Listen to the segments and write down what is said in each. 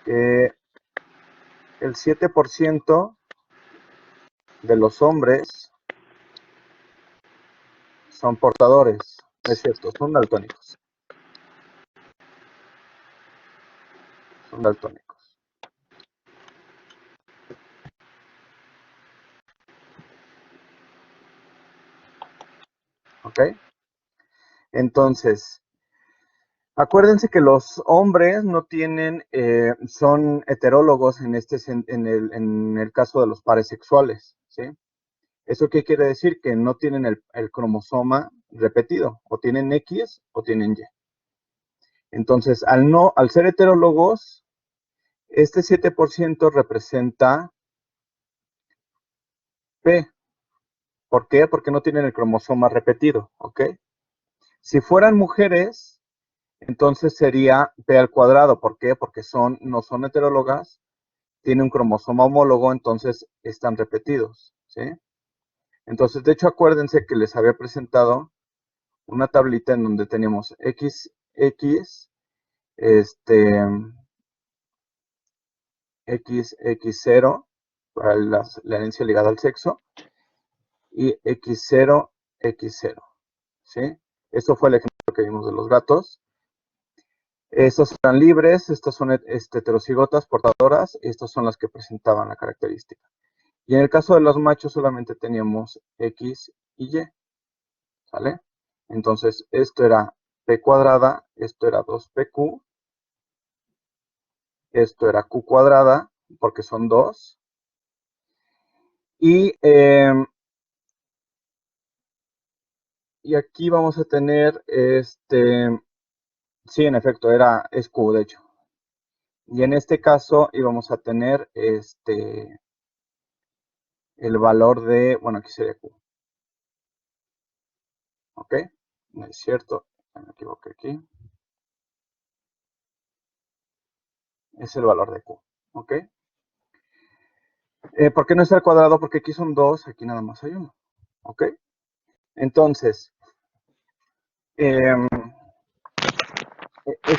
que el 7% de los hombres son portadores. No es cierto, son daltónicos. Son daltónicos. ¿Ok? Entonces, acuérdense que los hombres no tienen, son heterólogos en el caso de los pares sexuales, ¿sí? ¿Eso qué quiere decir? Que no tienen el cromosoma repetido, o tienen X o tienen Y. Entonces, al ser heterólogos, este 7% representa P. ¿Por qué? Porque no tienen el cromosoma repetido, ¿ok? Si fueran mujeres, entonces sería P al cuadrado. ¿Por qué? Porque no son heterólogas, tienen un cromosoma homólogo, entonces están repetidos, ¿sí? Entonces, de hecho, acuérdense que les había presentado una tablita en donde teníamos XX, XX0 para la herencia ligada al sexo y X0, X0, ¿sí? Esto fue el ejemplo que vimos de los gatos. Estos eran libres, estas son heterocigotas portadoras, y estas son las que presentaban la característica. Y en el caso de los machos solamente teníamos X y Y, ¿sale? Entonces, esto era P cuadrada, esto era 2PQ, esto era Q cuadrada, porque son 2. Y aquí vamos a tener, sí, en efecto, es Q, de hecho. Y en este caso íbamos a tener el valor de, bueno, aquí sería Q. ¿Ok? No es cierto, me equivoqué aquí. Es el valor de Q. ¿Ok? ¿Por qué no es al cuadrado? Porque aquí son 2, aquí nada más hay 1. ¿Ok? Entonces, este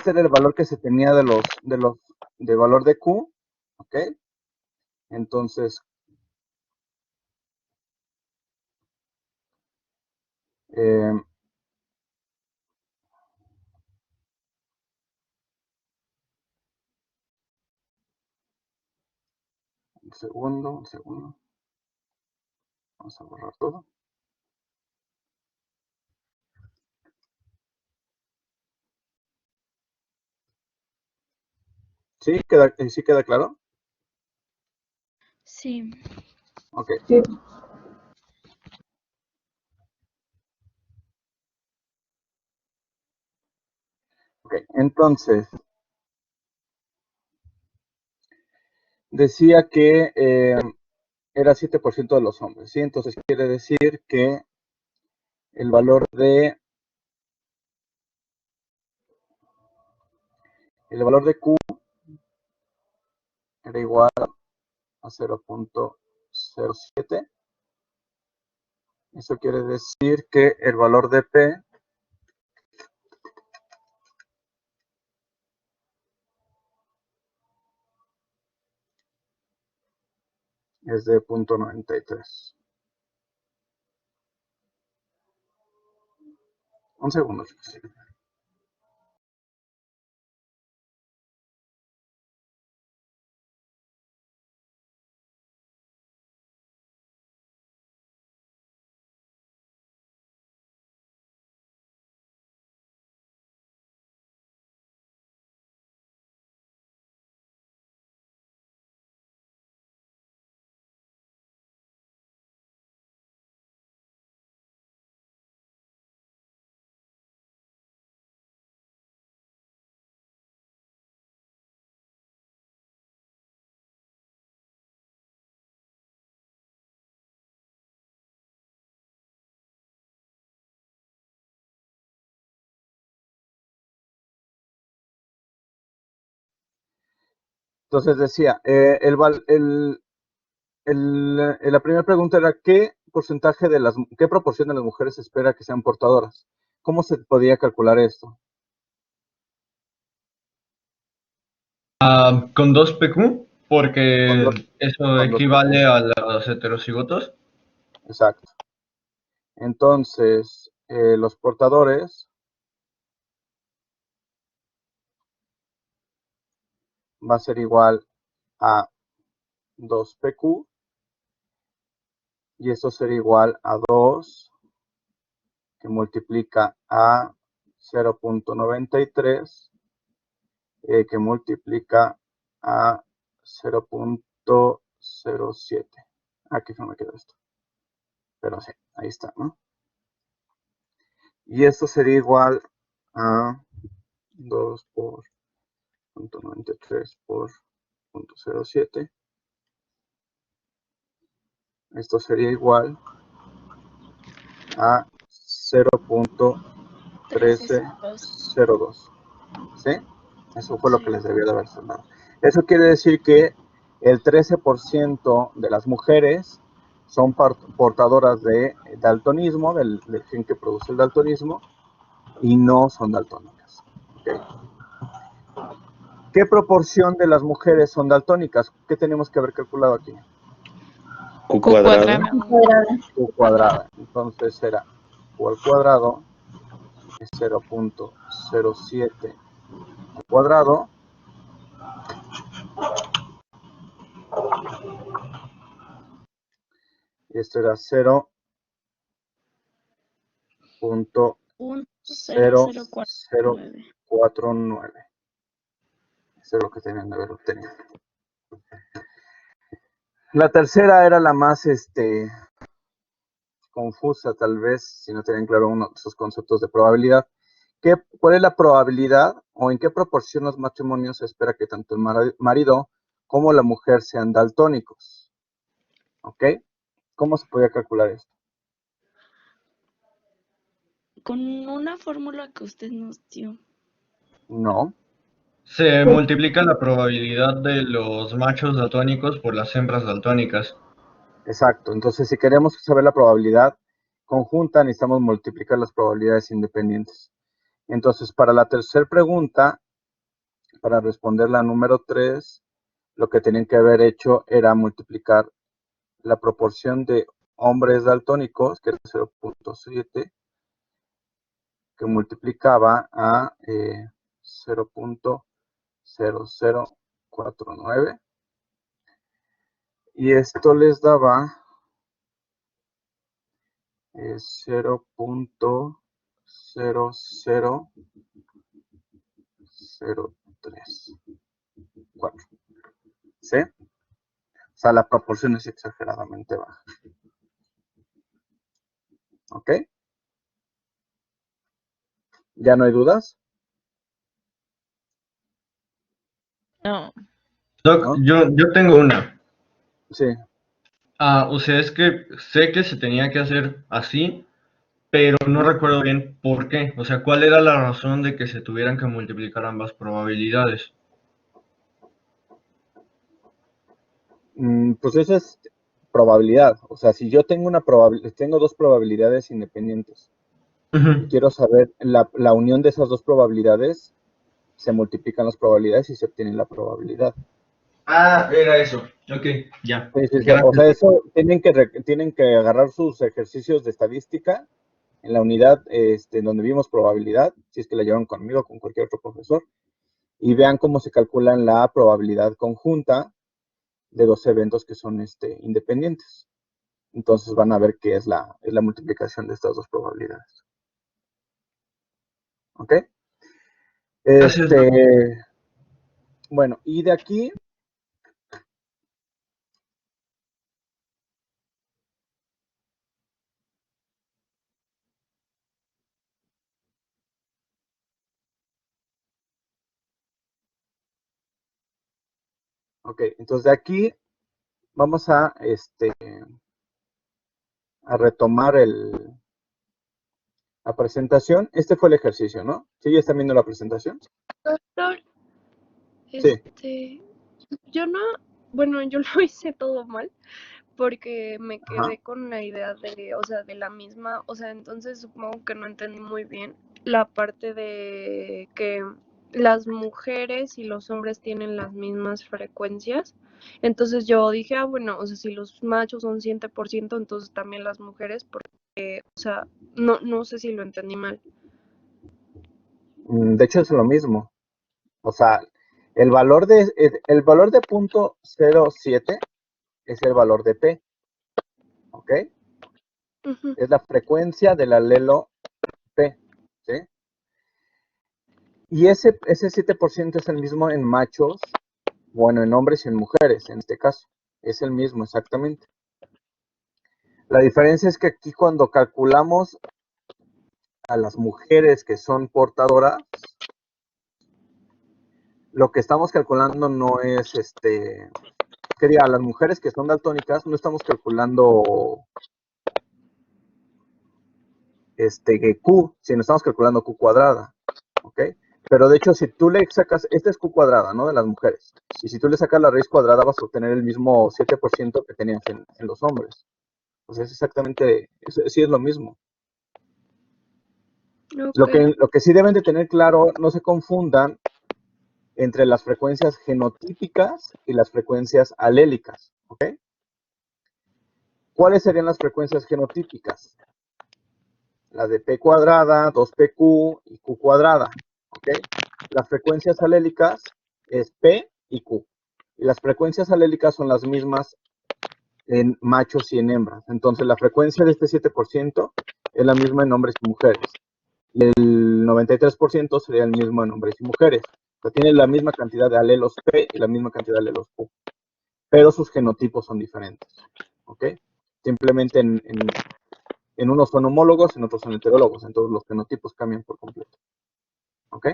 era el valor que se tenía de valor de Q. ¿Ok? Entonces, un segundo. Vamos a borrar todo. ¿Sí? ¿Sí queda claro? Sí. Ok. Sí. Ok, entonces, decía que era 7% de los hombres, ¿sí? Entonces quiere decir que el valor de Q era igual a 0.07. Eso quiere decir que el valor de P es de 0.93. Un segundo, chicos. Entonces decía, la primera pregunta era, ¿qué proporción de las mujeres se espera que sean portadoras? ¿Cómo se podía calcular esto? Con 2 PQ, Con porque dos, eso con dos PQ. equivale a los heterocigotos. Exacto. Entonces, los portadores va a ser igual a 2PQ y esto será igual a 2 que multiplica a 0.93 que multiplica a 0.07. Aquí se me quedó esto. Pero sí, ahí está, ¿no? Y esto sería igual a 2 por 0.93 por 0.07. Esto sería igual a 0.1302. ¿Sí? Eso fue lo que Sí. les debió de haber sonado. Eso quiere decir que el 13% de las mujeres son portadoras de daltonismo, del gen que produce el daltonismo, y no son daltónicas. ¿Okay? ¿Qué proporción de las mujeres son daltónicas? ¿Qué tenemos que haber calculado aquí? Q cuadrada. Q cuadrada. Entonces será Q al cuadrado es 0.07 al cuadrado y esto era 0.0049. Eso es lo que tenían de haber obtenido. La tercera era la más confusa, tal vez, si no tenían claro uno de esos conceptos de probabilidad. ¿Cuál es la probabilidad o en qué proporción los matrimonios se espera que tanto el marido como la mujer sean daltónicos? ¿Ok? ¿Cómo se podía calcular esto? Con una fórmula que usted nos dio. No. Se multiplica la probabilidad de los machos daltónicos por las hembras daltónicas. Exacto. Entonces, si queremos saber la probabilidad conjunta, necesitamos multiplicar las probabilidades independientes. Entonces, para la tercera pregunta, para responder la número 3, lo que tenían que haber hecho era multiplicar la proporción de hombres daltónicos, que era 0.7, que multiplicaba a 0.0049. Y esto les daba 0.00034. ¿Sí? O sea, la proporción es exageradamente baja. ¿Ok? ¿Ya no hay dudas? No. Doc, ¿No? yo tengo una. Sí. O sea, es que sé que se tenía que hacer así, pero no recuerdo bien por qué. O sea, ¿cuál era la razón de que se tuvieran que multiplicar ambas probabilidades? Pues eso es probabilidad. O sea, si yo tengo tengo dos probabilidades independientes y Ujú. quiero saber la unión de esas dos probabilidades, se multiplican las probabilidades y se obtiene la probabilidad. Era eso. Ok, ya. Sí, sí, sí. O Gracias. sea, eso tienen que agarrar sus ejercicios de estadística en la unidad en donde vimos probabilidad, si es que la llevan conmigo o con cualquier otro profesor, y vean cómo se calcula la probabilidad conjunta de dos eventos que son independientes. Entonces van a ver que es la multiplicación de estas dos probabilidades. ¿Ok? Gracias, Doc. Bueno, y de aquí, ok, entonces de aquí vamos a retomar la presentación. Este fue el ejercicio, ¿no? ¿Sí ya están viendo la presentación? Doctor, Sí. yo no, bueno, yo lo hice todo mal porque me Ajá. quedé con la idea de, o sea, de la misma, o sea, entonces supongo que no entendí muy bien la parte de que las mujeres y los hombres tienen las mismas frecuencias. Entonces yo dije, ah, bueno, o sea, si los machos son 7%, entonces también las mujeres, porque, o sea, no sé si lo entendí mal. De hecho, es lo mismo. O sea, el valor de punto 07 es el valor de P, ¿ok? Ujú. Es la frecuencia del alelo P, ¿sí? Y ese 7% es el mismo en machos, bueno, en hombres y en mujeres, en este caso. Es el mismo, exactamente. La diferencia es que aquí cuando calculamos a las mujeres que son portadoras, lo que estamos calculando no es, que diga, a las mujeres que son daltónicas, no estamos calculando Q, sino estamos calculando Q cuadrada, ¿ok? Pero de hecho, si tú le sacas, esta es Q cuadrada, ¿no? De las mujeres. Y si tú le sacas la raíz cuadrada, vas a obtener el mismo 7% que tenías en los hombres. O sea, es exactamente, sí es lo mismo. Ok. Lo que sí deben de tener claro, no se confundan entre las frecuencias genotípicas y las frecuencias alélicas, ¿ok? ¿Cuáles serían las frecuencias genotípicas? La de P cuadrada, 2PQ y Q cuadrada, ¿ok? Las frecuencias alélicas es P y Q. Y las frecuencias alélicas son las mismas en machos y en hembras. Entonces, la frecuencia de este 7% es la misma en hombres y mujeres. Y el 93% sería el mismo en hombres y mujeres. O sea, tiene la misma cantidad de alelos P y la misma cantidad de alelos Q. Pero sus genotipos son diferentes, ¿ok? Simplemente en unos son homólogos, en otros son heterólogos, entonces los fenotipos cambian por completo. ¿Ok?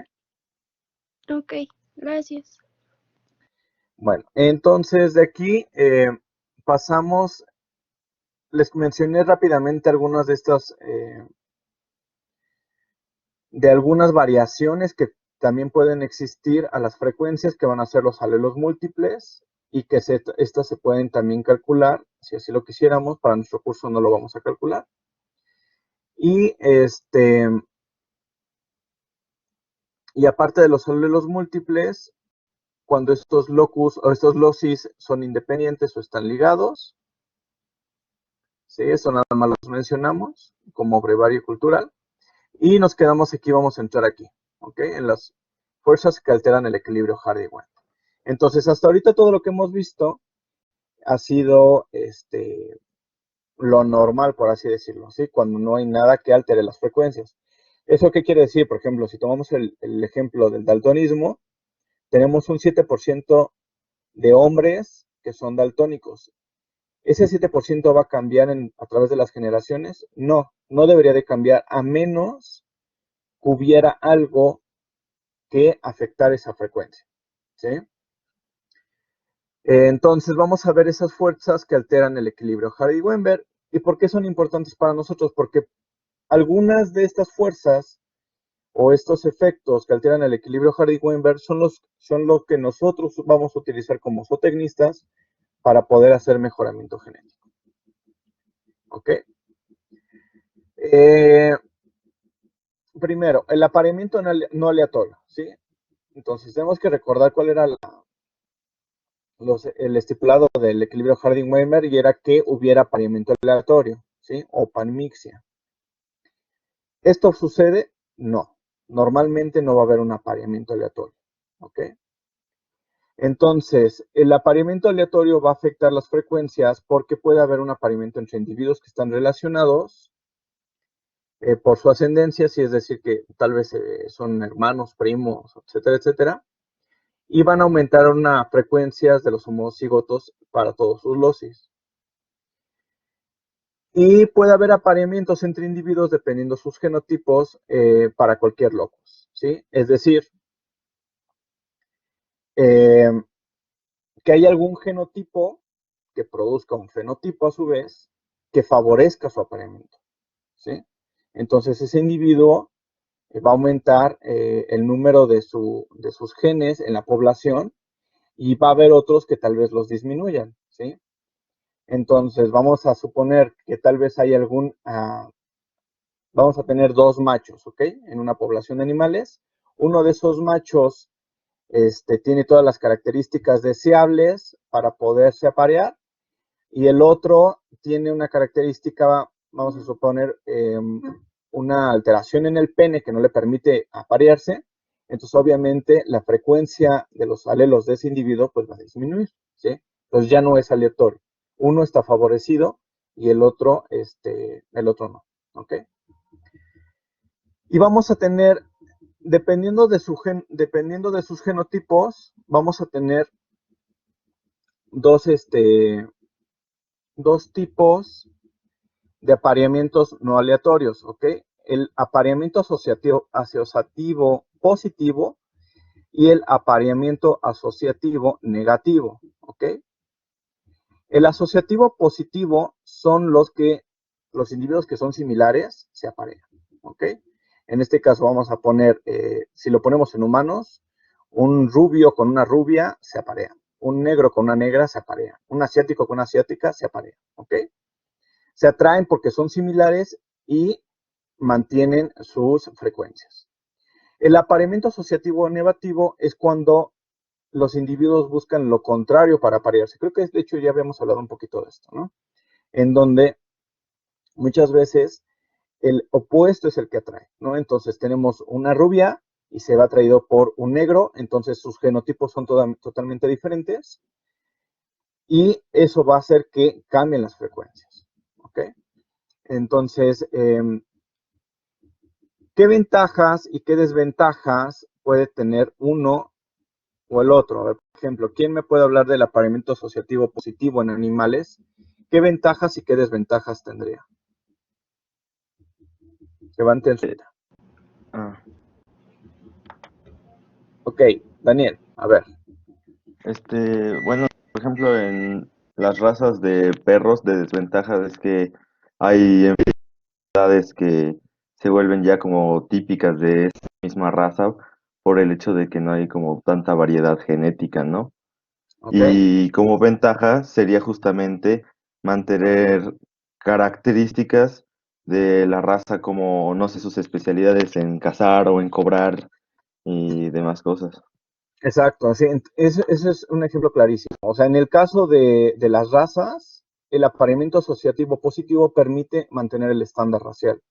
Ok, gracias. Bueno, entonces de aquí pasamos, les mencioné rápidamente algunas de estas, de algunas variaciones que también pueden existir a las frecuencias que van a ser los alelos múltiples y que estas se pueden también calcular, si así lo quisiéramos, para nuestro curso no lo vamos a calcular. Y y aparte de los alelos múltiples, cuando estos locus o estos locis son independientes o están ligados, ¿sí? Eso nada más los mencionamos como brevario cultural. Y nos quedamos aquí, vamos a entrar aquí, ¿ok? En las fuerzas que alteran el equilibrio Hardy-Webb. Entonces, hasta ahorita todo lo que hemos visto ha sido lo normal, por así decirlo, ¿sí? Cuando no hay nada que altere las frecuencias. ¿Eso qué quiere decir? Por ejemplo, si tomamos el ejemplo del daltonismo, tenemos un 7% de hombres que son daltónicos. ¿Ese 7% va a cambiar a través de las generaciones? No, no debería de cambiar a menos que hubiera algo que afectar esa frecuencia, ¿sí? Entonces vamos a ver esas fuerzas que alteran el equilibrio Hardy-Weinberg. ¿Y por qué son importantes para nosotros? Porque algunas de estas fuerzas o estos efectos que alteran el equilibrio Hardy-Weinberg son los que nosotros vamos a utilizar como zootecnistas para poder hacer mejoramiento genético. ¿Ok? Primero, el apareamiento no aleatorio, ¿sí? Entonces tenemos que recordar cuál era el estipulado del equilibrio Harding-Weinberg y era que hubiera apareamiento aleatorio, ¿sí? O panmixia. ¿Esto sucede? No. Normalmente no va a haber un apareamiento aleatorio, ¿ok? Entonces, el apareamiento aleatorio va a afectar las frecuencias porque puede haber un apareamiento entre individuos que están relacionados por su ascendencia, si es decir, que tal vez son hermanos, primos, etcétera, etcétera, y van a aumentar unas frecuencias de los homocigotos para todos sus locis. Y puede haber apareamientos entre individuos dependiendo sus genotipos para cualquier locus, ¿sí? Es decir, que hay algún genotipo que produzca un fenotipo a su vez que favorezca su apareamiento, ¿sí? Entonces ese individuo va a aumentar el número de sus genes en la población y va a haber otros que tal vez los disminuyan, ¿sí? Entonces vamos a suponer que tal vez hay vamos a tener 2 machos, ¿ok? En una población de animales, uno de esos machos tiene todas las características deseables para poderse aparear y el otro tiene una característica, vamos a suponer, una alteración en el pene que no le permite aparearse. Entonces, obviamente, la frecuencia de los alelos de ese individuo pues va a disminuir, ¿sí? Entonces ya no es aleatorio. Uno está favorecido y el otro no, ¿ok? Y vamos a tener, dependiendo de sus genotipos, vamos a tener dos tipos de apareamientos no aleatorios, ¿ok? El apareamiento asociativo positivo y el apareamiento asociativo negativo, ¿ok? El asociativo positivo son los individuos que son similares se aparean, ¿ok? En este caso vamos a poner, si lo ponemos en humanos, un rubio con una rubia se aparea, un negro con una negra se aparea, un asiático con una asiática se aparea, ¿ok? Se atraen porque son similares y mantienen sus frecuencias. El apareamiento asociativo negativo es cuando los individuos buscan lo contrario para aparearse. Creo que de hecho ya habíamos hablado un poquito de esto, ¿no? En donde muchas veces el opuesto es el que atrae, ¿no? Entonces tenemos una rubia y se va atraído por un negro, entonces sus genotipos son totalmente diferentes y eso va a hacer que cambien las frecuencias, ¿ok? Entonces, ¿qué ventajas y qué desventajas puede tener uno o el otro? A ver, por ejemplo, ¿quién me puede hablar del apareamiento asociativo positivo en animales? ¿Qué ventajas y qué desventajas tendría? Levanten su mano. Ah, Ok, Daniel, a ver. bueno, por ejemplo, en las razas de perros de desventaja es que hay enfermedades que se vuelven ya como típicas de esta misma raza por el hecho de que no hay como tanta variedad genética, ¿no? Ok, Y como ventaja sería justamente mantener características de la raza como, no sé, sus especialidades en cazar o en cobrar y demás cosas. exacto. Sí, ese es un ejemplo clarísimo. O sea, en el caso de las razas, el apareamiento asociativo positivo permite mantener el estándar racial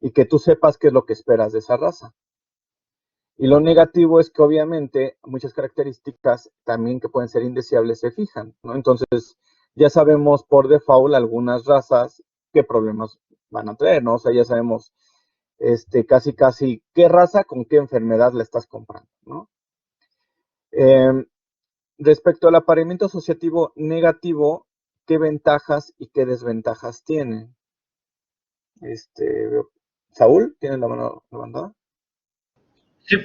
y que tú sepas qué es lo que esperas de esa raza. Y lo negativo es que obviamente muchas características también que pueden ser indeseables se fijan, ¿no? Entonces, ya sabemos por default algunas razas qué problemas van a traer, ¿no? O sea, ya sabemos casi qué raza con qué enfermedad la estás comprando, ¿no? Eh, Respecto al apareamiento asociativo negativo, ¿qué ventajas y qué desventajas tiene? Saúl, ¿tienes la mano levantada? Sí.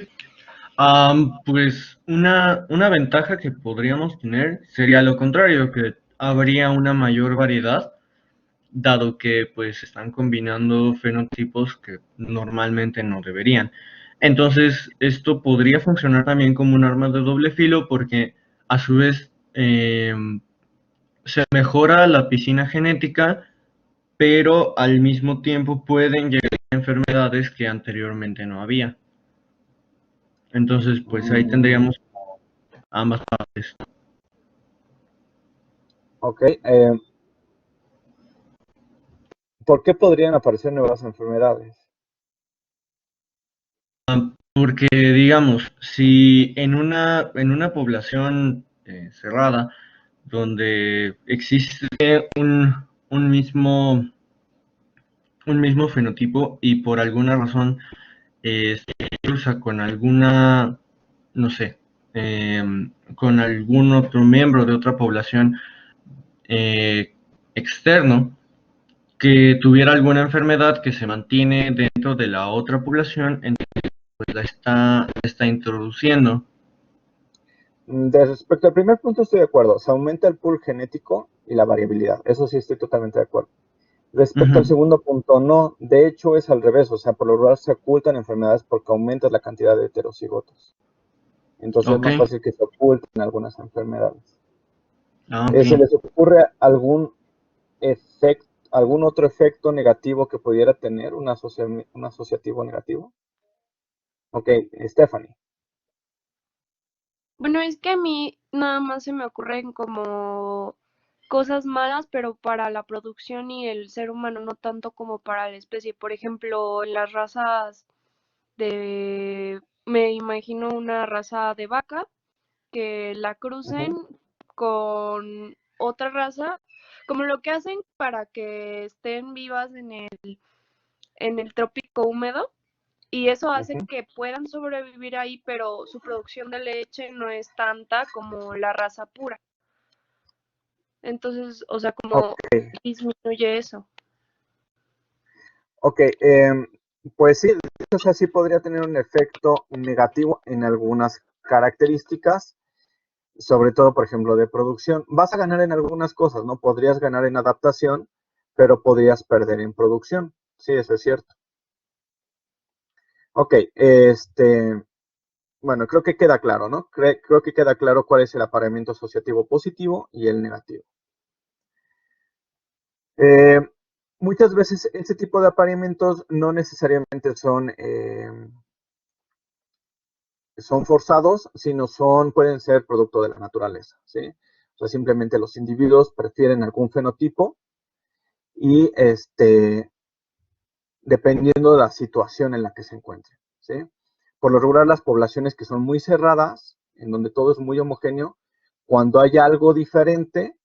Pues una ventaja que podríamos tener sería lo contrario, que habría una mayor variedad, dado que pues están combinando fenotipos que normalmente no deberían. Entonces, esto podría funcionar también como un arma de doble filo porque a su vez se mejora la piscina genética, pero al mismo tiempo pueden llegar enfermedades que anteriormente no había. Entonces, pues ahí tendríamos ambas partes. Ok. ¿Por qué podrían aparecer nuevas enfermedades? Porque, digamos, si en una población cerrada, donde existe un mismo, un mismo fenotipo y por alguna razón se cruza con alguna, no sé, con algún otro miembro de otra población eh, externo, que tuviera alguna enfermedad que se mantiene dentro de la otra población, entonces pues la está introduciendo. Respecto al primer punto estoy de acuerdo, se aumenta el pool genético y la variabilidad, eso sí estoy totalmente de acuerdo. Respecto al Ujú. segundo punto, no, de hecho es al revés, o sea, por lo general se ocultan enfermedades porque aumentas la cantidad de heterocigotos. Entonces es Ok. más fácil que se oculten algunas enfermedades. Ok. ¿Se les ocurre algún otro efecto negativo que pudiera tener un asociativo negativo? Ok, Stephanie. Bueno, es que a mí nada más se me ocurren como cosas malas, pero para la producción y el ser humano, no tanto como para la especie. Por ejemplo, en las razas me imagino una raza de vaca que la crucen con otra raza, como lo que hacen para que estén vivas en el trópico húmedo. Y eso hace que puedan sobrevivir ahí, pero su producción de leche no es tanta como la raza pura. Entonces, o sea, como Ok, disminuye eso. ok, pues sí, o sea, sí podría tener un efecto negativo en algunas características, sobre todo, por ejemplo, de producción. Vas a ganar en algunas cosas, ¿no? Podrías ganar en adaptación, pero podrías perder en producción. Sí, eso es cierto. Ok, bueno, creo que queda claro, ¿no? Creo que queda claro cuál es el apareamiento asociativo positivo y el negativo. Eh, Muchas veces este tipo de apareamientos no necesariamente son forzados, sino pueden ser producto de la naturaleza, ¿sí? O sea, simplemente los individuos prefieren algún fenotipo y dependiendo de la situación en la que se encuentren, ¿sí? Por lo regular, las poblaciones que son muy cerradas, en donde todo es muy homogéneo, cuando hay algo diferente,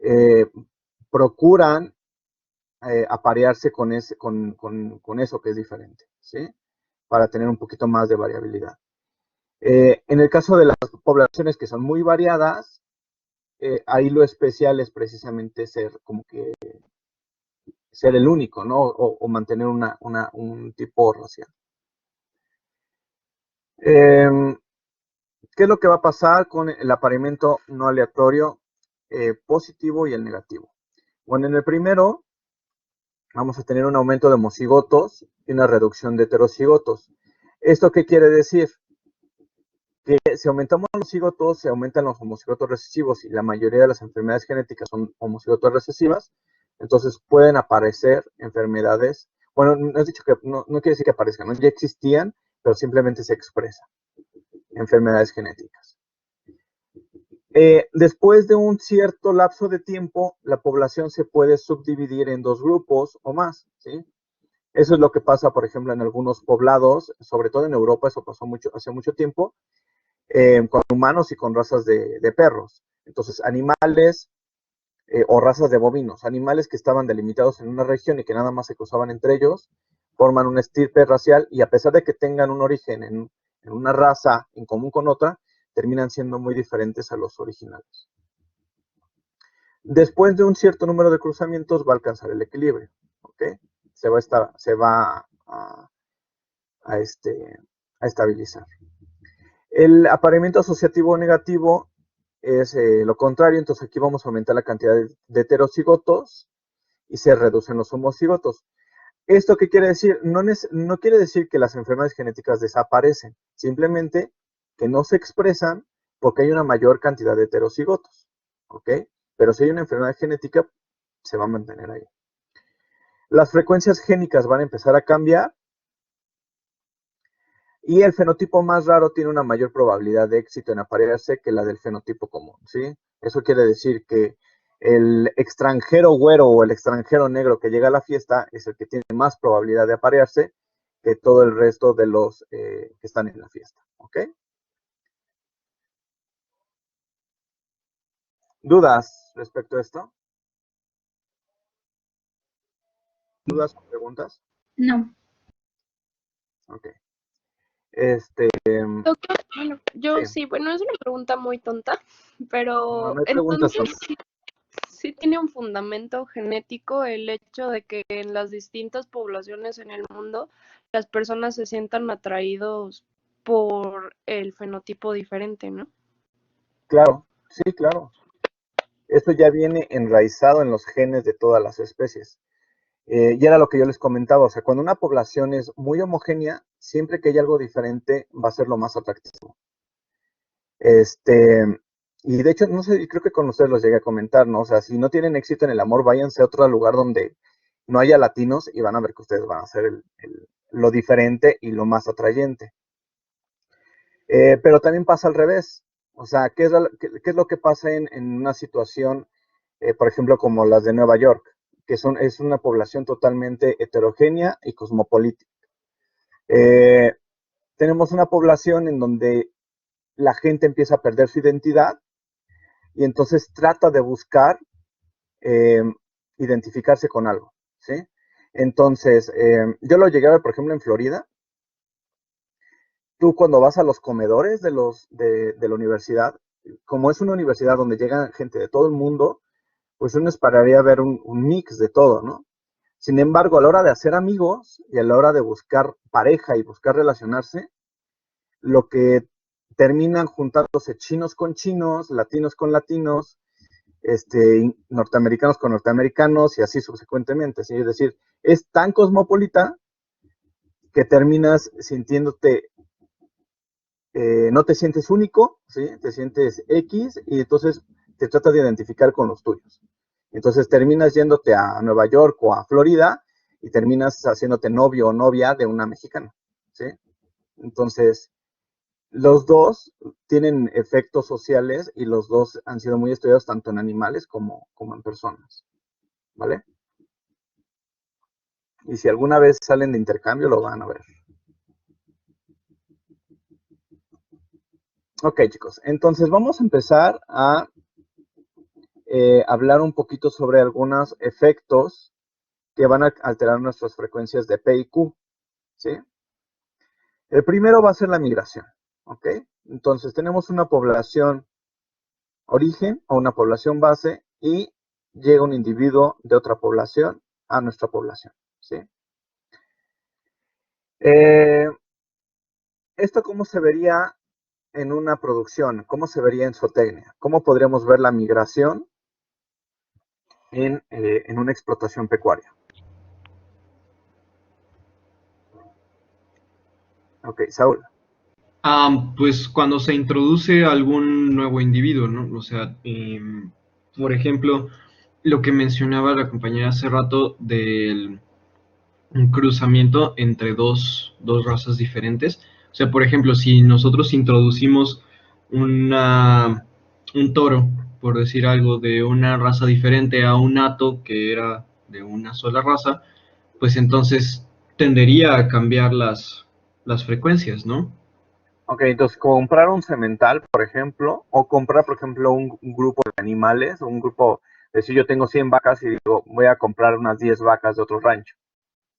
eh, procuran aparearse con eso que es diferente, ¿sí? Para tener un poquito más de variabilidad. En el caso de las poblaciones que son muy variadas, ahí lo especial es precisamente ser el único, ¿no? O mantener un tipo racial. ¿Qué es lo que va a pasar con el apareamiento no aleatorio positivo y el negativo? Bueno, en el primero vamos a tener un aumento de homocigotos y una reducción de heterocigotos. ¿Esto qué quiere decir? Que si aumentamos los cigotos, se aumentan los homocigotos recesivos y la mayoría de las enfermedades genéticas son homocigotos recesivas, entonces pueden aparecer enfermedades, bueno, no has dicho que, no quiere decir que aparezcan, ¿no? Ya existían, pero simplemente se expresan enfermedades genéticas. Después de un cierto lapso de tiempo, la población se puede subdividir en dos grupos o más, ¿sí? Eso es lo que pasa, por ejemplo, en algunos poblados, sobre todo en Europa, eso pasó hace mucho tiempo, con humanos y con razas de perros. Entonces, animales o razas de bovinos, animales que estaban delimitados en una región y que nada más se cruzaban entre ellos, forman una estirpe racial y a pesar de que tengan un origen en una raza en común con otra, terminan siendo muy diferentes a los originales. Después de un cierto número de cruzamientos va a alcanzar el equilibrio, ¿ok? Se va a estabilizar. El apareamiento asociativo negativo es lo contrario, entonces aquí vamos a aumentar la cantidad de heterocigotos y se reducen los homocigotos. ¿Esto qué quiere decir? No quiere decir que las enfermedades genéticas desaparecen, simplemente que no se expresan porque hay una mayor cantidad de heterocigotos, ¿ok? Pero si hay una enfermedad genética, se va a mantener ahí. Las frecuencias génicas van a empezar a cambiar y el fenotipo más raro tiene una mayor probabilidad de éxito en aparearse que la del fenotipo común, ¿sí? Eso quiere decir que el extranjero güero o el extranjero negro que llega a la fiesta es el que tiene más probabilidad de aparearse que todo el resto de los que están en la fiesta, ¿ok? ¿Dudas respecto a esto? ¿Dudas o preguntas? No. Ok. Doctor, bueno, yo Sí. sí, bueno, es una pregunta muy tonta, No, pero no hay preguntas entonces tontas. sí tiene un fundamento genético el hecho de que en las distintas poblaciones en el mundo las personas se sientan atraídos por el fenotipo diferente, ¿no? Claro, sí, claro. Esto ya viene enraizado en los genes de todas las especies. Y era lo que yo les comentaba, o sea, cuando una población es muy homogénea, siempre que hay algo diferente va a ser lo más atractivo. Y de hecho, no sé, creo que con ustedes los llegué a comentar, ¿no? O sea, si no tienen éxito en el amor, váyanse a otro lugar donde no haya latinos y van a ver que ustedes van a ser lo diferente y lo más atrayente. Pero también pasa al revés. O sea, ¿qué es lo que pasa en una situación, por ejemplo, como las de Nueva York, que es una población totalmente heterogénea y cosmopolita? Tenemos una población en donde la gente empieza a perder su identidad y entonces trata de buscar identificarse con algo, ¿sí? Entonces, yo lo llegué a ver, por ejemplo, en Florida. Tú cuando vas a los comedores de la universidad, como es una universidad donde llega gente de todo el mundo, pues uno esperaría ver un mix de todo, ¿no? Sin embargo, a la hora de hacer amigos y a la hora de buscar pareja y buscar relacionarse, lo que terminan juntándose chinos con chinos, latinos con latinos, norteamericanos con norteamericanos y así subsecuentemente, ¿sí? Es decir, es tan cosmopolita que terminas sintiéndote, no te sientes único, ¿sí? Te sientes X y entonces te tratas de identificar con los tuyos. Entonces terminas yéndote a Nueva York o a Florida y terminas haciéndote novio o novia de una mexicana, ¿sí? Entonces, los dos tienen efectos sociales y los dos han sido muy estudiados tanto en animales como en personas, ¿vale? Y si alguna vez salen de intercambio, lo van a ver. Ok, chicos, entonces vamos a empezar a hablar un poquito sobre algunos efectos que van a alterar nuestras frecuencias de P y Q, ¿sí? El primero va a ser la migración, ¿ok? Entonces tenemos una población origen o una población base y llega un individuo de otra población a nuestra población, ¿sí? ¿Esto cómo se vería en una producción? ¿Cómo se vería en zootecnia? ¿Cómo podríamos ver la migración en una explotación pecuaria? Ok, Saúl. Pues cuando se introduce algún nuevo individuo, ¿no? O sea, por ejemplo, lo que mencionaba la compañera hace rato del un cruzamiento entre dos razas diferentes. O sea, por ejemplo, si nosotros introducimos un toro, por decir algo, de una raza diferente a un hato que era de una sola raza, pues entonces tendería a cambiar las frecuencias, ¿no? Ok, entonces comprar un semental, por ejemplo, o comprar, por ejemplo, un grupo de animales, un grupo, es decir, yo tengo 100 vacas y digo, voy a comprar unas 10 vacas de otro rancho,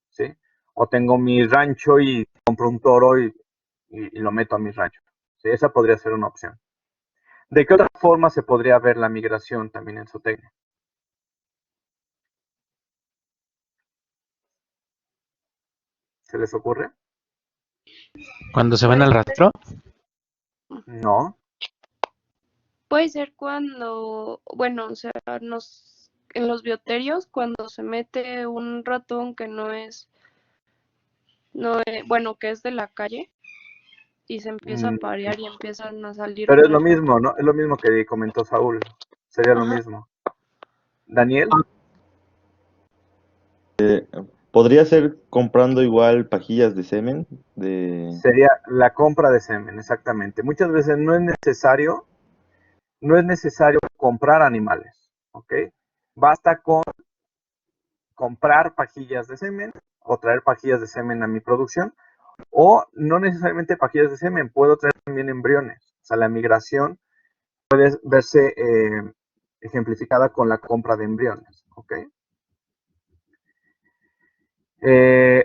¿sí? O tengo mi rancho y compro un toro y lo meto a mi rancho, ¿sí? Esa podría ser una opción. ¿De qué otra forma se podría ver la migración también en zootecnia? ¿Se les ocurre? Cuando se van Puede al ser, rastro, No. puede ser cuando, bueno, o sea, en los bioterios, cuando se mete un ratón que bueno, que es de la calle y se empieza a Mm, parear y empiezan a salir Pero es lo nuevos. mismo, ¿no? Es lo mismo que comentó Saúl. Sería lo Ajá. mismo. Daniel, Podría ser comprando igual pajillas de semen de... sería la compra de semen, exactamente. Muchas veces no es necesario comprar animales, ¿ok? Basta con comprar pajillas de semen o traer pajillas de semen a mi producción, o no necesariamente pajillas de semen, puedo traer también embriones. O sea, la migración puede verse ejemplificada con la compra de embriones, ¿ok?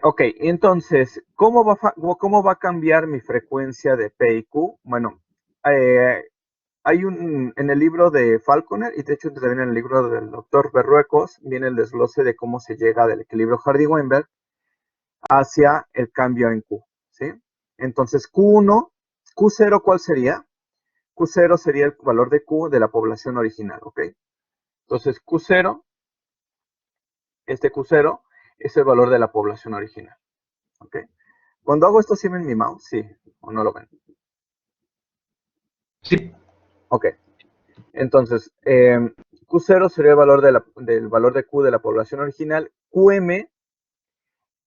Ok, entonces, ¿cómo va a cambiar mi frecuencia de P y Q? Bueno, eh, en el libro de Falconer, y de hecho también en el libro del doctor Berruecos, viene el desglose de cómo se llega del equilibrio Hardy-Weinberg hacia el cambio en Q, ¿sí? Entonces, Q1, Q0, ¿cuál sería? Q0 sería el valor de Q de la población original, ¿ok? Entonces, Q0, este Q0 es el valor de la población original, ¿ok? Cuando hago esto, ¿sí ven mi mouse? Sí, o no lo ven. Sí. Ok. Entonces, Q0 sería el valor del valor de Q de la población original. QM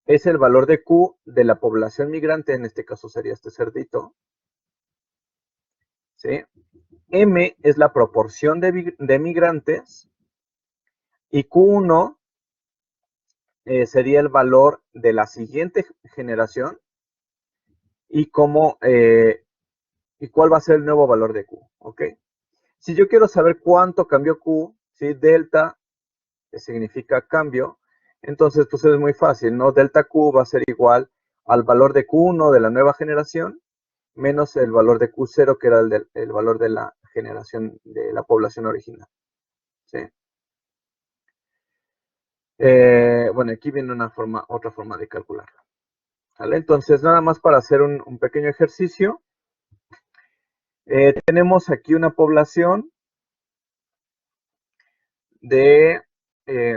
es el valor de Q de la población migrante, en este caso sería este cerdito, ¿sí? M es la proporción de migrantes y Q1 sería el valor de la siguiente generación y y cuál va a ser el nuevo valor de Q, ¿ok? Si yo quiero saber cuánto cambió Q, ¿sí? Delta, que significa cambio, entonces pues es muy fácil, ¿no? Delta Q va a ser igual al valor de Q1 de la nueva generación menos el valor de Q0, que era el valor de la generación de la población original, ¿sí? Bueno, aquí viene otra forma de calcularlo, ¿vale? Entonces, nada más para hacer un pequeño ejercicio. Tenemos aquí una población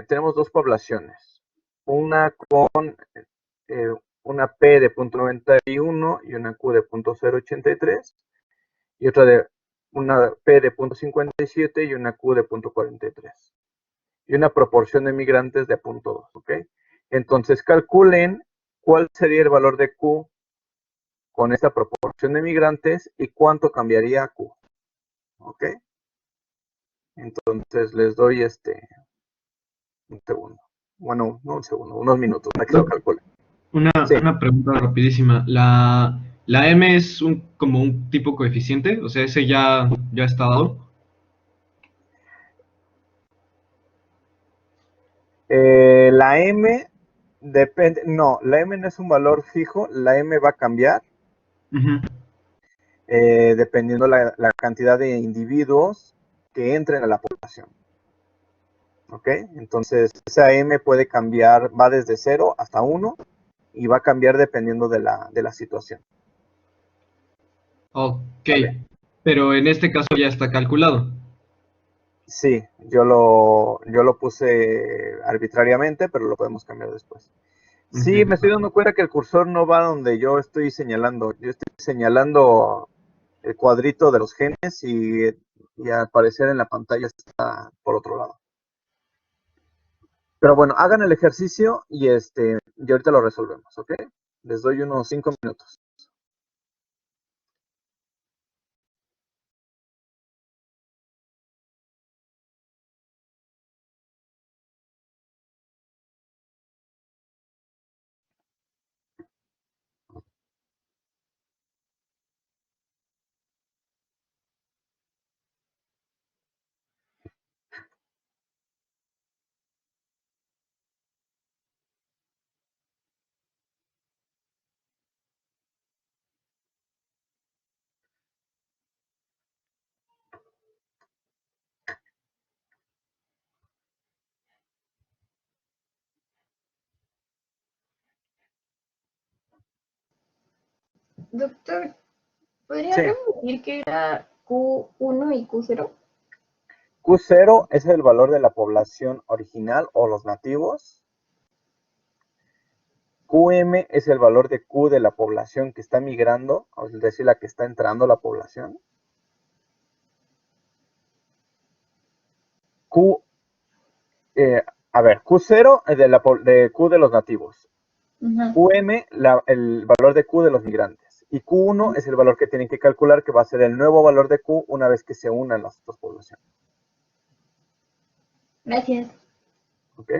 tenemos dos poblaciones, una con una P de 0.91 y una Q de 0.083, y otra de una P de 0.57 y una Q de 0.43, y una proporción de migrantes de 0.2, ¿ok? Entonces calculen cuál sería el valor de Q con esta proporción de migrantes y cuánto cambiaría a Q, ¿ok? Entonces les doy un segundo. Bueno, no un segundo, unos minutos para que lo calculen. Sí, Una pregunta rapidísima. La M es como un tipo coeficiente, o sea, ese ya está dado. La M depende, no, la M no es un valor fijo, la M va a cambiar Ujú. dependiendo la cantidad de individuos que entren a la población. ¿Ok? Entonces, esa M puede cambiar, va desde 0 hasta 1 y va a cambiar dependiendo de la situación. Ok, ¿Vale? pero en este caso ya está calculado. Sí, yo lo puse arbitrariamente, pero lo podemos cambiar después. Sí, me estoy Ok. dando cuenta que el cursor no va donde yo estoy señalando. Yo estoy señalando el cuadrito de los genes y al parecer en la pantalla está por otro lado. Pero bueno, hagan el ejercicio y ahorita lo resolvemos, ¿ok? Les doy unos 5 minutos. Doctor, ¿podría Sí, repetir qué era Q1 y Q0? Q0 es el valor de la población original o los nativos. QM es el valor de Q de la población que está migrando, es decir, la que está entrando a la población. Q, a ver, Q0 es de Q de los nativos. Ajá. QM, el valor de Q de los migrantes. Y Q1 es el valor que tienen que calcular, que va a ser el nuevo valor de Q una vez que se unan las dos poblaciones. Gracias. ¿Ok?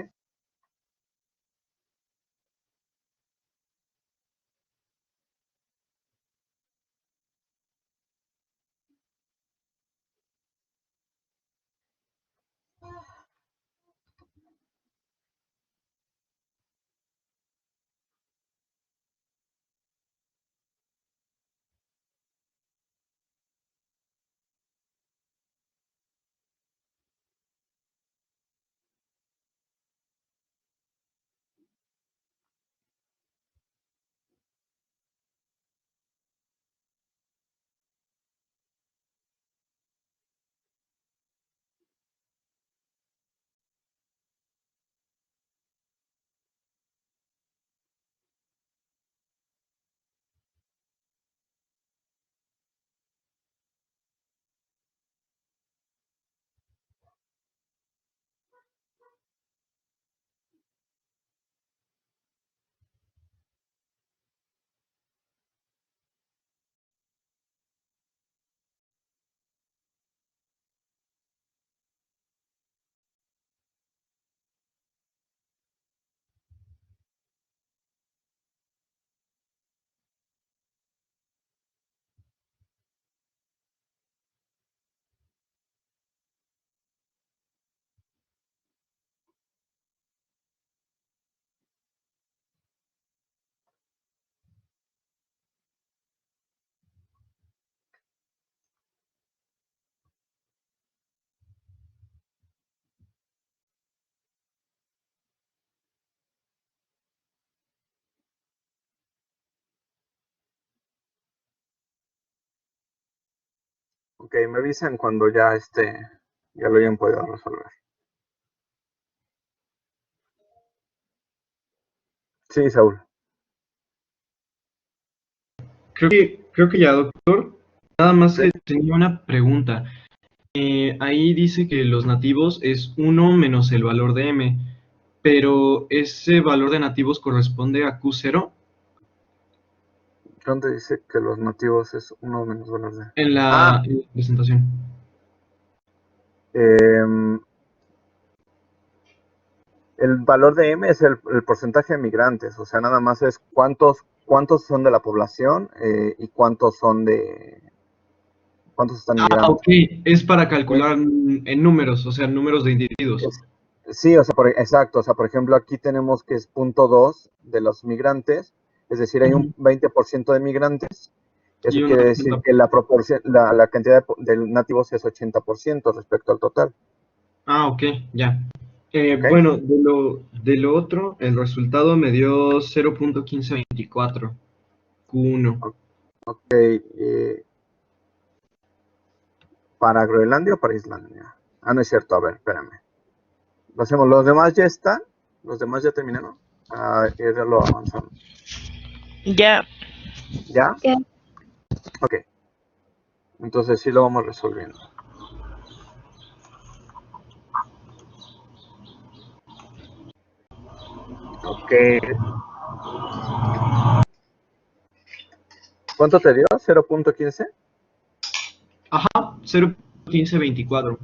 Ok, me avisan cuando ya ya lo hayan podido resolver. Sí, Saúl. Creo que ya, doctor. Nada más Sí. que tenía una pregunta. Ahí dice que los nativos es 1 menos el valor de m, pero ese valor de nativos corresponde a Q0 ¿Dónde dice que los nativos es 1 menos valor de? en Ah, en la presentación. el valor de M es el porcentaje de migrantes, o sea, nada más es cuántos son de la población y cuántos están Ah, migrando. ok, es para ¿Sí? calcular en números, o sea, números de individuos. Sí, o sea, exacto, o sea, por ejemplo, aquí tenemos que es 0.2 de los migrantes, es decir, hay un 20% de migrantes, eso Y un quiere decir 80%. que la proporción, la cantidad de nativos es 80% respecto al total. Ah, ok, ya. ¿Ok? Bueno, de lo otro, el resultado me dio 0.1524 Q1. Ok, ¿para Groenlandia o para Islandia? Ah, no es cierto, a ver, espérame. Lo hacemos, los demás ya están, los demás ya terminaron. Ah, ya lo avanzamos. Ya. ¿Ya? Ya. Ok, entonces sí lo vamos resolviendo. Ok. ¿Cuánto te dio? ¿0.15? Ajá, 0.1524.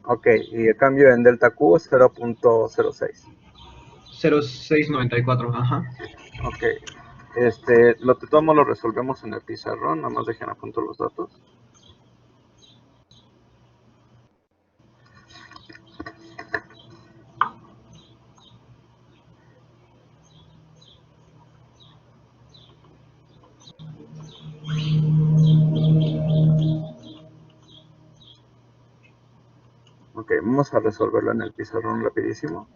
Ok, y el cambio en delta Q es 0.06. 0.694, ajá. Ok, lo que tomamos lo resolvemos en el pizarrón, nada más dejen a punto los datos. Ok, vamos a resolverlo en el pizarrón rapidísimo.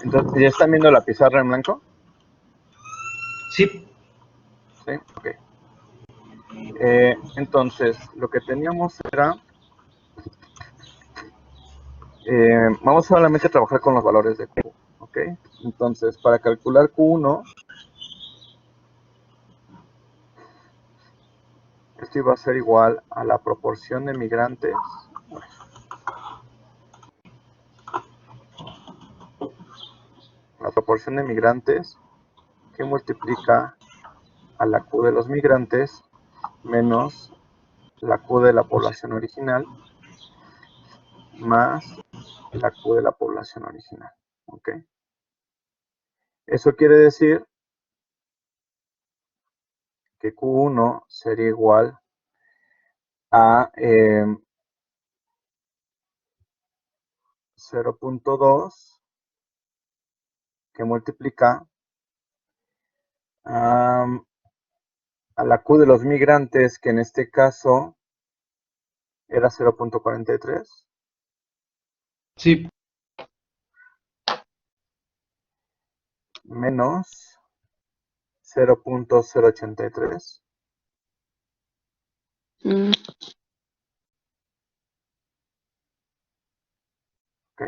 Entonces, ¿ya están viendo la pizarra en blanco? Sí, Sí, ok. Entonces, lo que teníamos era, vamos solamente a trabajar con los valores de Q, ok. Entonces, para calcular Q1, esto iba a ser igual a la proporción de migrantes, que multiplica a la Q de los migrantes menos la Q de la población original más la Q de la población original, ok. Eso quiere decir que Q1 sería igual a 0.2 que multiplica a la Q de los migrantes, que en este caso era 0.43, sí. menos 0.083, Mm, ¿ok?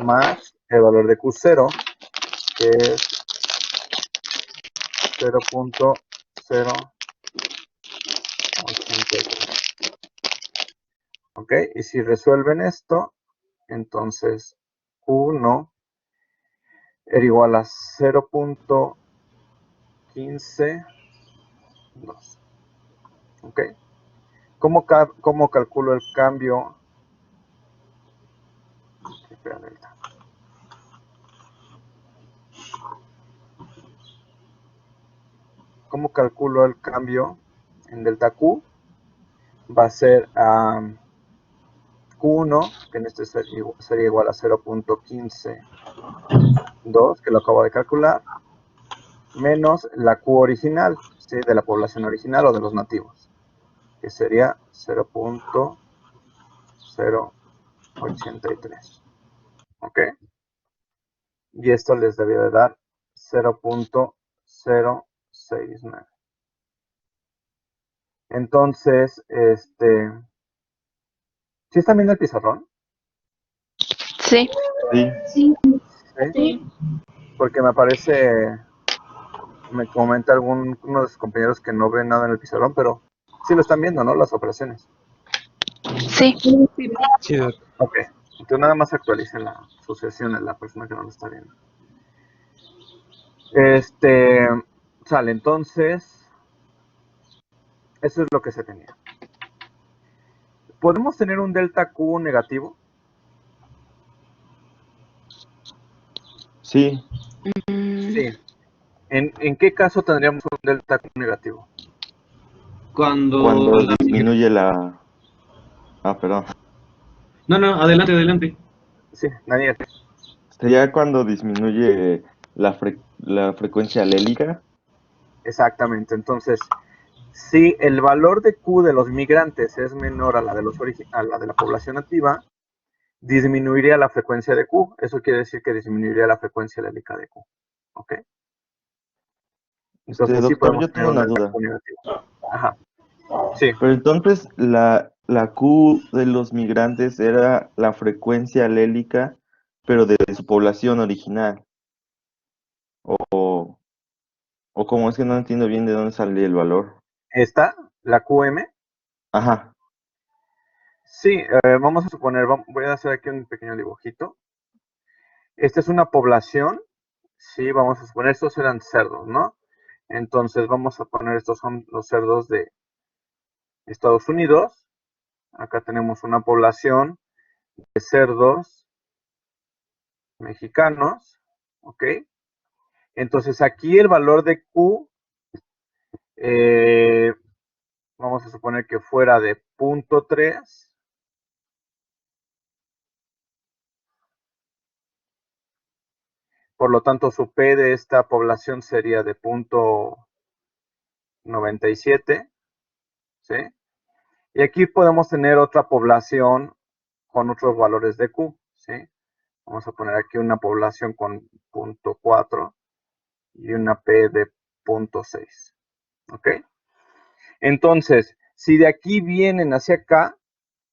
Más el valor de Q0, que es 0.083. ¿Ok? Y si resuelven esto, entonces Q1 era igual a 0.152. ¿Ok? ¿Cómo calculo el cambio? Espera, delta. ¿Cómo calculo el cambio en delta Q? Va a ser Q1, que en este sería igual a 0.152, que lo acabo de calcular, menos la Q original, ¿sí? De la población original o de los nativos, que sería 0.083. ¿Ok? y esto les debía de dar 0.069. Entonces, ¿sí están viendo el pizarrón? Sí. Sí, Sí, ¿Sí? sí. Porque me comenta uno de sus compañeros que no ve nada en el pizarrón, pero sí lo están viendo, ¿no? Las operaciones. Sí. Sí, doc. Ok, entonces nada más actualicen la sucesión en la persona que no lo está viendo. Sale, entonces, eso es lo que se tenía. ¿Podemos tener un delta Q negativo? sí. Sí. ¿En qué caso tendríamos un delta Q negativo? Cuando Cuando la disminuye la... Ah, perdón. No, no, adelante, adelante. Sí, Daniel. Sería cuando disminuye la frecuencia alélica. Exactamente. Entonces, si el valor de Q de los migrantes es menor a la de a la de la población nativa, disminuiría la frecuencia de Q. Eso quiere decir que disminuiría la frecuencia alélica de Q. ¿Ok? Entonces sí Doctor, podemos yo tener tengo un una delta duda. Q negativo. Ajá. Sí, Pero entonces la Q de los migrantes era la frecuencia alélica, pero de su población original. O, o como es que no entiendo bien de dónde sale el valor. esta, la QM. Ajá, Sí, vamos a suponer, voy a hacer aquí un pequeño dibujito. Esta es una población, sí, vamos a suponer, estos eran cerdos, ¿no? Entonces vamos a poner, estos son los cerdos de Estados Unidos. Acá tenemos una población de cerdos mexicanos, ¿ok? Entonces aquí el valor de Q, vamos a suponer que fuera de 0.3. Por lo tanto, su P de esta población sería de 0.97, ¿sí? Y aquí podemos tener otra población con otros valores de Q, ¿sí? Vamos a poner aquí una población con 0.4 y una P de 0.6, ¿ok? Entonces, si de aquí vienen hacia acá,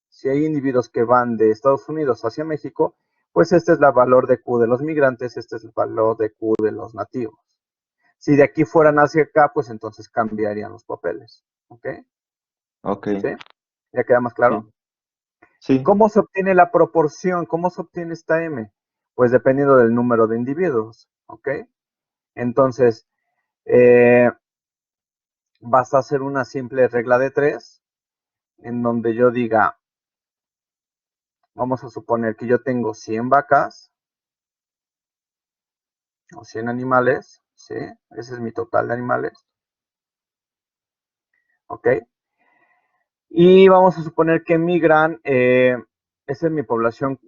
si hay individuos que van de Estados Unidos hacia México, pues este es el valor de Q de los migrantes, este es el valor de Q de los nativos. Si de aquí fueran hacia acá, pues entonces cambiarían los papeles, ¿ok? ok, ¿Sí? ¿Ya queda más claro? sí, sí, ¿Cómo se obtiene la proporción? ¿Cómo se obtiene esta M? Pues dependiendo del número de individuos, ¿ok? Entonces, basta hacer una simple regla de 3, en donde yo diga, vamos a suponer que yo tengo 100 vacas, o 100 animales, ¿sí? Ese es mi total de animales, ¿ok? Y vamos a suponer que migran, esa es mi población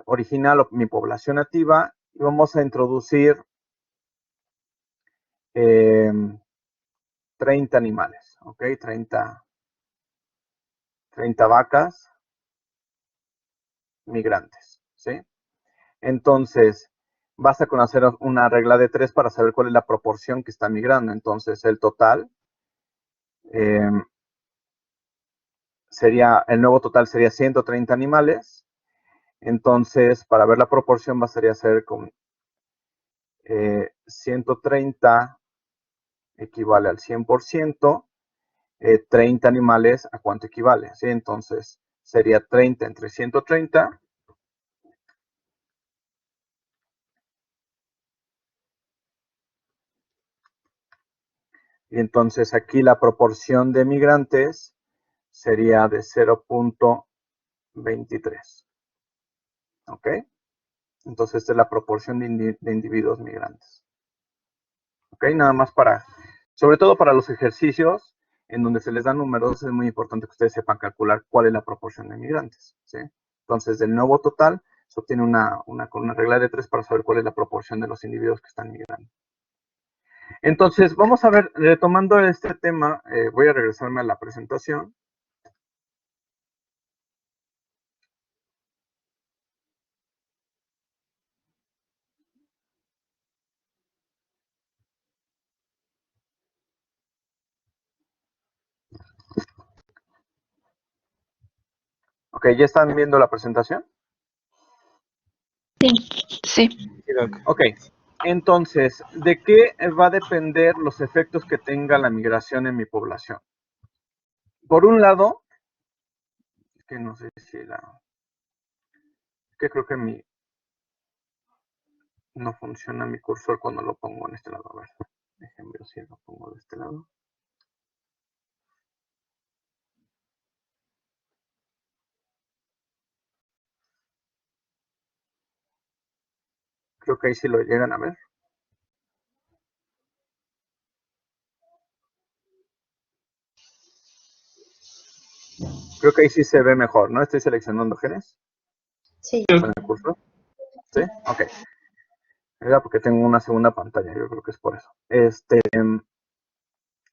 original o mi población nativa, y vamos a introducir 30 animales, ¿ok? 30 vacas migrantes, ¿sí? Entonces, basta con hacer una regla de 3 para saber cuál es la proporción que está migrando. Entonces, el total eh, el nuevo total sería 130 animales. Entonces, para ver la proporción bastaría hacer con 130 equivale al 100%, 30 animales, ¿a cuánto equivale? ¿Sí? Entonces, sería 30 entre 130. Y entonces aquí la proporción de migrantes sería de 0.23. ¿Ok? Entonces esta es la proporción de individuos migrantes. ¿Ok? Nada más sobre todo para los ejercicios en donde se les dan números, es muy importante que ustedes sepan calcular cuál es la proporción de migrantes. ¿Sí? Entonces del nuevo total se obtiene con una regla de 3 para saber cuál es la proporción de los individuos que están migrando. Entonces, vamos a ver, retomando este tema, voy a regresarme a la presentación. Ok, ¿ya están viendo la presentación? Sí. Sí, ok. Entonces, ¿de qué va a depender los efectos que tenga la migración en mi población? Por un lado, que no sé si que creo que no funciona mi cursor cuando lo pongo en este lado. A ver, déjenme ver si lo pongo de este lado. Creo que ahí sí lo llegan a ver. Creo que ahí sí se ve mejor, ¿no? Estoy seleccionando genes Sí. con el cursor. ¿Sí? Ok. Era porque tengo una segunda pantalla, yo creo que es por eso.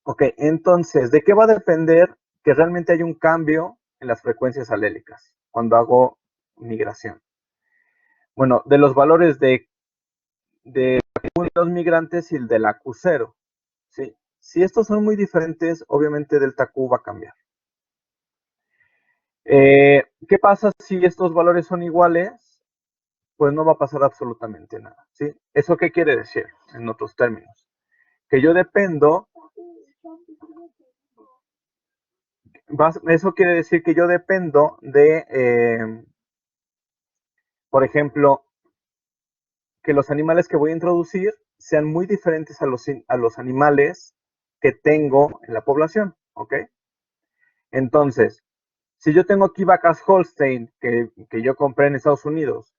Ok, entonces, ¿de qué va a depender que realmente haya un cambio en las frecuencias alélicas cuando hago migración? Bueno, de los valores de los migrantes y el de la Q0. ¿Sí? Si estos son muy diferentes, obviamente delta Q va a cambiar. ¿Qué pasa si estos valores son iguales? Pues no va a pasar absolutamente nada. ¿Sí? ¿Eso qué quiere decir? En otros términos. Que yo dependo. Eso quiere decir que yo dependo de, por ejemplo, que los animales que voy a introducir sean muy diferentes a los animales que tengo en la población. ¿Ok? Entonces, si yo tengo aquí vacas Holstein que yo compré en Estados Unidos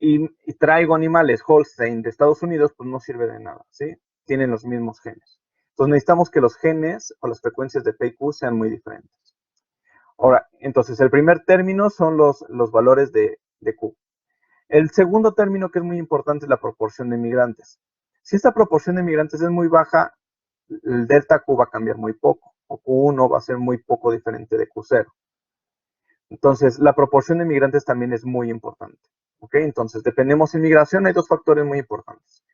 y traigo animales Holstein de Estados Unidos, pues no sirve de nada, ¿sí? Tienen los mismos genes. Entonces necesitamos que los genes o las frecuencias de P y Q sean muy diferentes. Ahora, entonces el primer término son los valores de Q. El segundo término que es muy importante es la proporción de migrantes. Si esta proporción de migrantes es muy baja, el delta Q va a cambiar muy poco, o Q1 va a ser muy poco diferente de Q0. Entonces, la proporción de migrantes también es muy importante. ¿Ok? Entonces, dependemos en migración, hay dos factores muy importantes.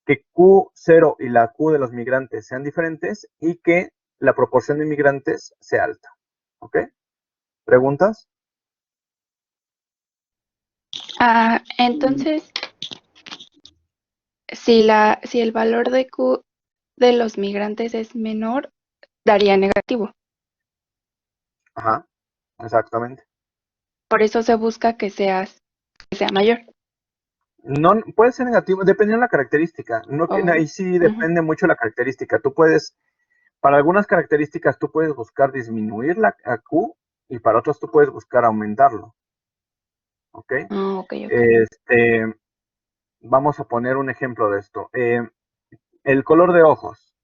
Que Q0 y la Q de los migrantes sean diferentes y que la proporción de migrantes sea alta. ¿Ok? ¿Preguntas? Entonces, si el valor de Q de los migrantes es menor, daría negativo. Ajá, exactamente. Por eso se busca que sea mayor. No, puede ser negativo, dependiendo de la característica. No, Oh, ahí sí ujú. depende mucho de la característica. Para algunas características tú puedes buscar disminuir la Q y para otras tú puedes buscar aumentarlo. ¿Ok? Ok. Vamos a poner un ejemplo de esto. El color de ojos.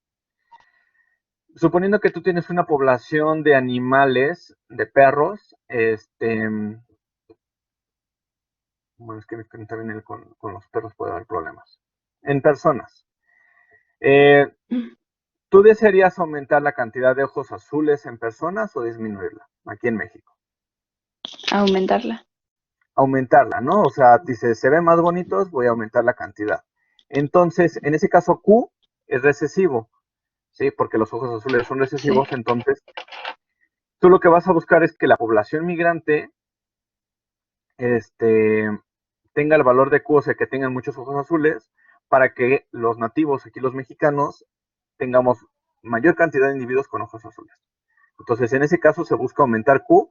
Suponiendo que tú tienes una población de animales, de perros, bueno, es que también con los perros puede haber problemas. En personas. Mm, ¿Tú desearías aumentar la cantidad de ojos azules en personas o disminuirla? Aquí en México. Aumentarla. Aumentarla, ¿no? O sea, dice, se ven más bonitos, voy a aumentar la cantidad. Entonces, en ese caso, Q es recesivo, ¿sí? Porque los ojos azules son Sí. recesivos, entonces tú lo que vas a buscar es que la población migrante tenga el valor de Q, o sea, que tengan muchos ojos azules, para que los nativos, aquí los mexicanos, tengamos mayor cantidad de individuos con ojos azules. Entonces, en ese caso se busca aumentar Q,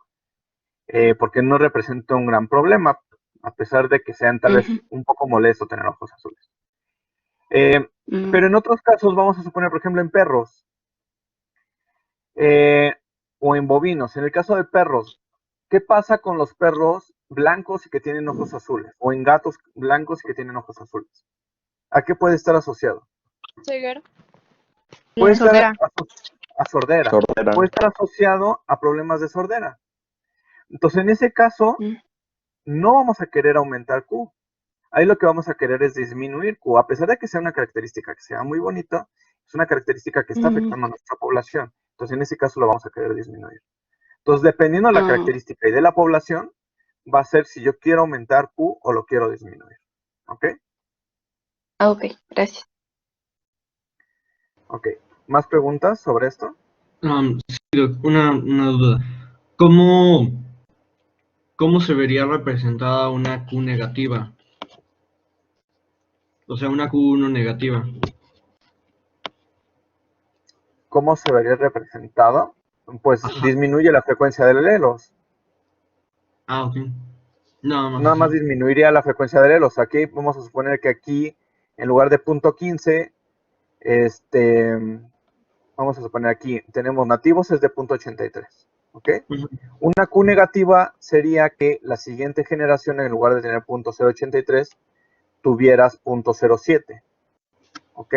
porque no representa un gran problema, a pesar de que sean tal vez Ujú. un poco molesto tener ojos azules. Pero en otros casos, vamos a suponer, por ejemplo, en perros o en bovinos. En el caso de perros, ¿qué pasa con los perros blancos y que tienen ojos azules? O en gatos blancos y que tienen ojos azules. ¿A qué puede estar asociado? Ceguera. Puede La estar sordera. a sordera. Sordera. Puede estar asociado a problemas de sordera. Entonces, en ese caso, Mm, no vamos a querer aumentar Q. Ahí lo que vamos a querer es disminuir Q, a pesar de que sea una característica que sea muy bonita, es una característica que está mm, afectando a nuestra población. Entonces, en ese caso lo vamos a querer disminuir. Entonces, dependiendo de la ah, característica y de la población, va a ser si yo quiero aumentar Q o lo quiero disminuir. ¿Ok? ok, gracias. Ok. ¿Más preguntas sobre esto? Sí, Doc, una duda. ¿Cómo, ¿cómo se vería representada una Q negativa? O sea, una Q1 negativa. ¿Cómo se vería representado? Pues Ajá. disminuye la frecuencia de alelos. Ah, ok. Nada más Nada más así. disminuiría la frecuencia de alelos. Aquí vamos a suponer que aquí, en lugar de .15, vamos a suponer aquí, tenemos nativos es de .83. ¿Ok? Ujú. Una Q negativa sería que la siguiente generación, en lugar de tener .083, tuvieras .07. ¿Ok?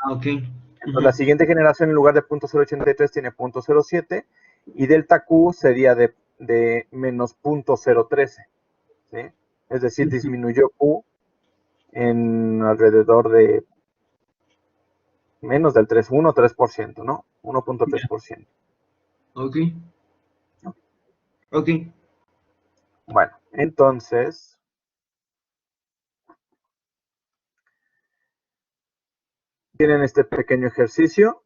Ah, ok. Entonces, la siguiente generación, en lugar de .083, tiene .07 y delta Q sería de menos .013. ¿Sí? Es decir, Ujú. disminuyó Q en alrededor de menos del 3, 1, 3%, ¿no? 1.3%. Ok. Ok. Bueno, entonces, tienen este pequeño ejercicio.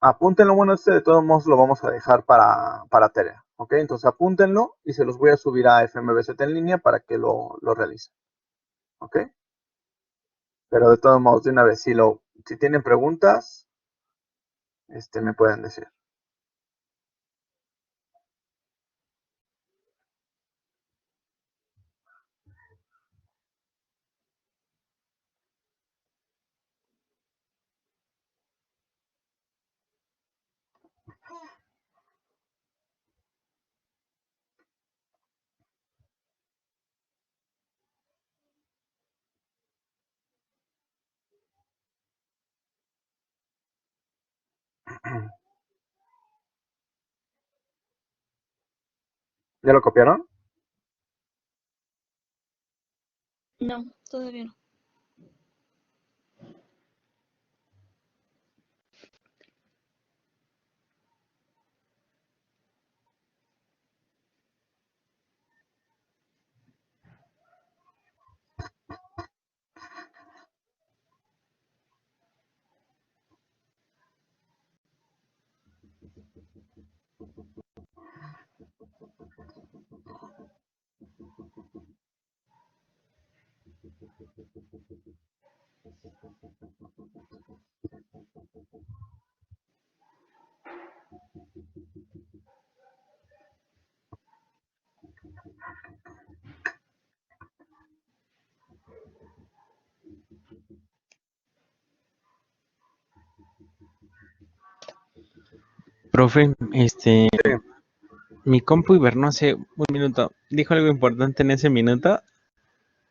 Apúntenlo, bueno, de todos modos lo vamos a dejar para tarea, ¿ok? Entonces apúntenlo y se los voy a subir a FMBZ en línea para que lo realicen, ¿ok? Pero de todos modos, de una vez, si tienen preguntas, me pueden decir. ¿Ya lo copiaron? No, todavía no. Profe, Sí, mi compu hibernó hace un minuto. ¿Dijo algo importante en ese minuto?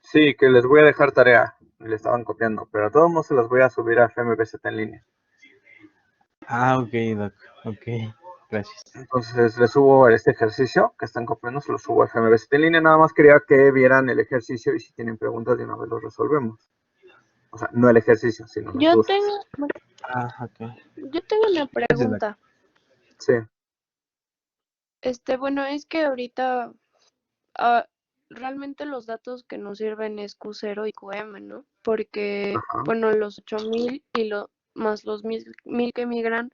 sí, que les voy a dejar tarea. Le estaban copiando, pero a todos modos se los voy a subir a FMBZ en línea. Ah, ok, Doc. Ok, gracias. Entonces les subo este ejercicio que están copiando, se los subo a FMBZ en línea. Nada más quería que vieran el ejercicio y si tienen preguntas de una vez los resolvemos. O sea, no el ejercicio, sino las Yo dudas. tengo, Ah, ok. yo tengo una Gracias, Doc. pregunta. Sí, Bueno, es que ahorita ah, realmente los datos que nos sirven es Q0 y QM, ¿no? Porque, ajá. bueno, los 8000 y más los 1000 que migran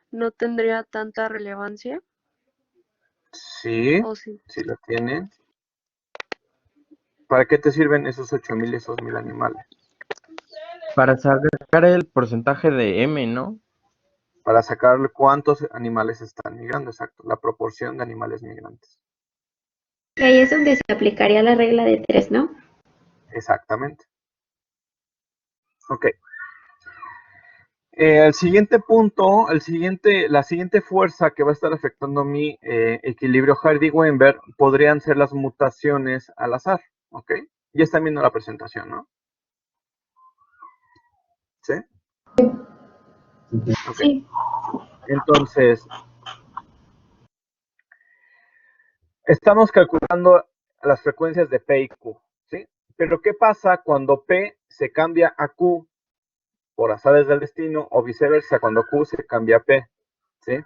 no tendría tanta relevancia, Sí, ¿o sí? sí lo tienen. ¿Para qué te sirven esos 8000 y esos 1000 animales? Para sacar el porcentaje de M, ¿no? Para sacar cuántos animales están migrando, exacto, la proporción de animales migrantes. Ahí es donde se aplicaría la regla de 3, ¿no? Exactamente. Ok. El siguiente punto, la siguiente fuerza que va a estar afectando mi equilibrio Hardy-Weinberg podrían ser las mutaciones al azar, ¿ok? Ya están viendo la presentación, ¿no? ¿Sí? Ok. Sí. Entonces, estamos calculando las frecuencias de P y Q, ¿sí? Pero ¿qué pasa cuando P se cambia a Q por azares del destino o viceversa cuando Q se cambia a P, ¿sí?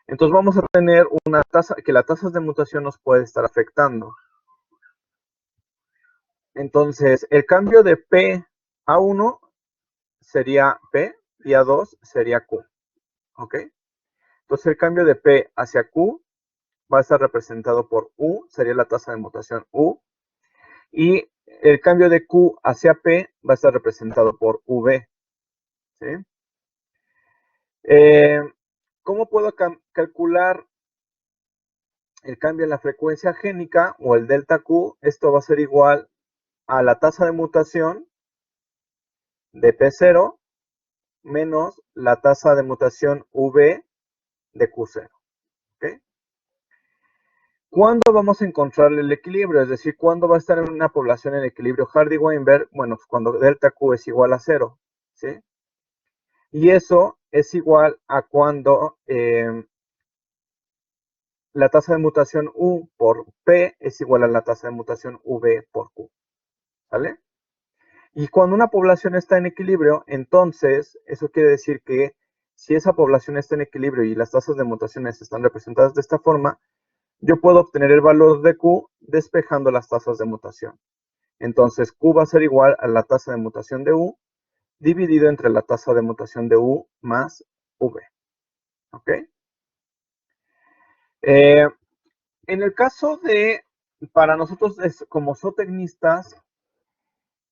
Entonces vamos a tener una tasa, que la tasa de mutación nos puede estar afectando. Entonces, el cambio de P a 1 sería P y A2 sería Q. ¿Ok? Entonces el cambio de P hacia Q va a estar representado por U, sería la tasa de mutación U. Y el cambio de Q hacia P va a estar representado por V. ¿Sí? ¿Cómo puedo calcular el cambio en la frecuencia génica o el delta Q? Esto va a ser igual a la tasa de mutación de P0 menos la tasa de mutación V de Q0. ¿Ok? ¿Cuándo vamos a encontrar el equilibrio? Es decir, ¿cuándo va a estar en una población en equilibrio Hardy-Weinberg? Bueno, pues cuando delta Q es igual a 0. ¿Sí? Y eso es igual a cuando la tasa de mutación U por P es igual a la tasa de mutación V por Q. ¿Vale? Y cuando una población está en equilibrio, entonces eso quiere decir que si esa población está en equilibrio y las tasas de mutaciones están representadas de esta forma, yo puedo obtener el valor de Q despejando las tasas de mutación. Entonces Q va a ser igual a la tasa de mutación de U dividido entre la tasa de mutación de U más V. ¿Ok? En el caso de, para nosotros como zootecnistas,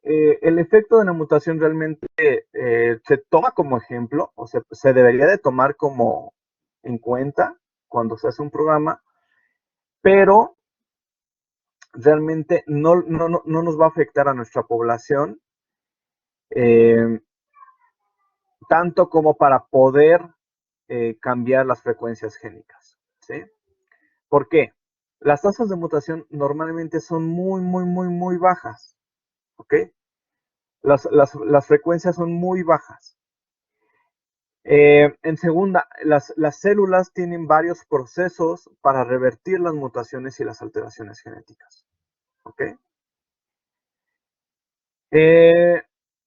el efecto de la mutación realmente se toma como ejemplo, o se debería de tomar como en cuenta cuando se hace un programa, pero realmente no nos va a afectar a nuestra población tanto como para poder cambiar las frecuencias génicas. ¿Sí? ¿Por qué? Las tasas de mutación normalmente son muy bajas. ¿Ok? Las frecuencias son muy bajas. En segunda, las células tienen varios procesos para revertir las mutaciones y las alteraciones genéticas. ¿Ok?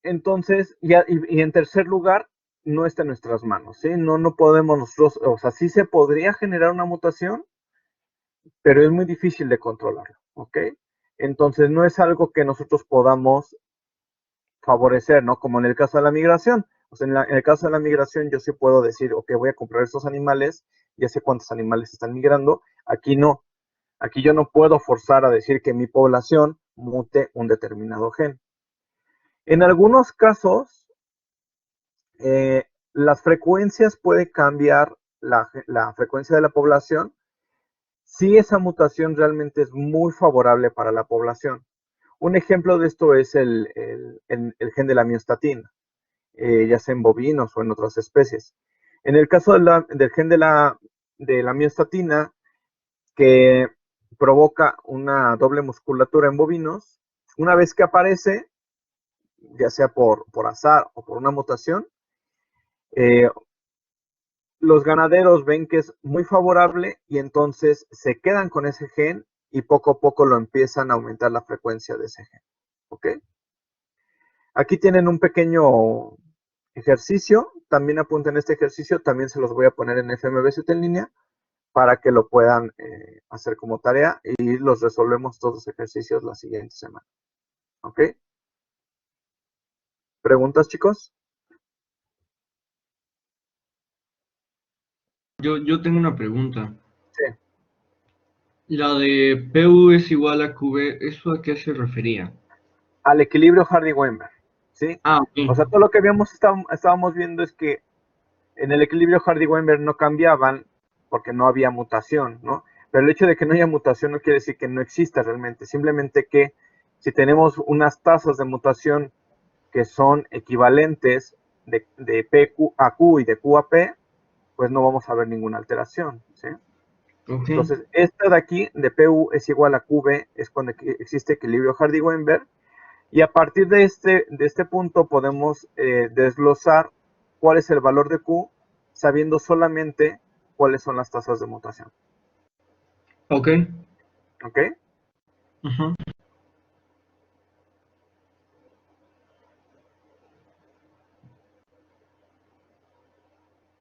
Entonces, y en tercer lugar, no está en nuestras manos. ¿Sí? No podemos nosotros, o sea, sí se podría generar una mutación, pero es muy difícil de controlarlo. ¿Ok? Entonces, no es algo que nosotros podamos favorecer, ¿no? Como en el caso de la migración. O sea, en el caso de la migración yo sí puedo decir, ok, voy a comprar estos animales, ya sé cuántos animales están migrando. Aquí no. Aquí yo no puedo forzar a decir que mi población mute un determinado gen. En algunos casos, las frecuencias pueden cambiar la frecuencia de la población si esa mutación realmente es muy favorable para la población. Un ejemplo de esto es el gen de la miostatina. Ya sea en bovinos o en otras especies. En el caso del gen de la miostatina, que provoca una doble musculatura en bovinos, una vez que aparece, ya sea por azar o por una mutación, los ganaderos ven que es muy favorable y entonces se quedan con ese gen y poco a poco lo empiezan a aumentar la frecuencia de ese gen. ¿Ok? Aquí tienen un pequeño ejercicio, también apunten este ejercicio, también se los voy a poner en FMVST en línea para que lo puedan hacer como tarea y los resolvemos todos los ejercicios la siguiente semana. ¿Ok? ¿Preguntas, chicos? Yo tengo una pregunta. Sí. La de PU es igual a QB, ¿eso a qué se refería? Al equilibrio Hardy-Weinberg. ¿Sí? Ah, O sea, ok. todo lo que estábamos viendo es que en el equilibrio Hardy-Weinberg no cambiaban porque no había mutación, ¿no? Pero el hecho de que no haya mutación no quiere decir que no exista realmente, simplemente que si tenemos unas tasas de mutación que son equivalentes de P a Q y de Q a P, pues no vamos a ver ninguna alteración, ¿sí? Ok. Entonces, esta de aquí, de PU es igual a QB, es cuando existe equilibrio Hardy-Weinberg, y a partir de este punto podemos desglosar cuál es el valor de Q, sabiendo solamente cuáles son las tasas de mutación. Ok. ¿Ok? Ajá.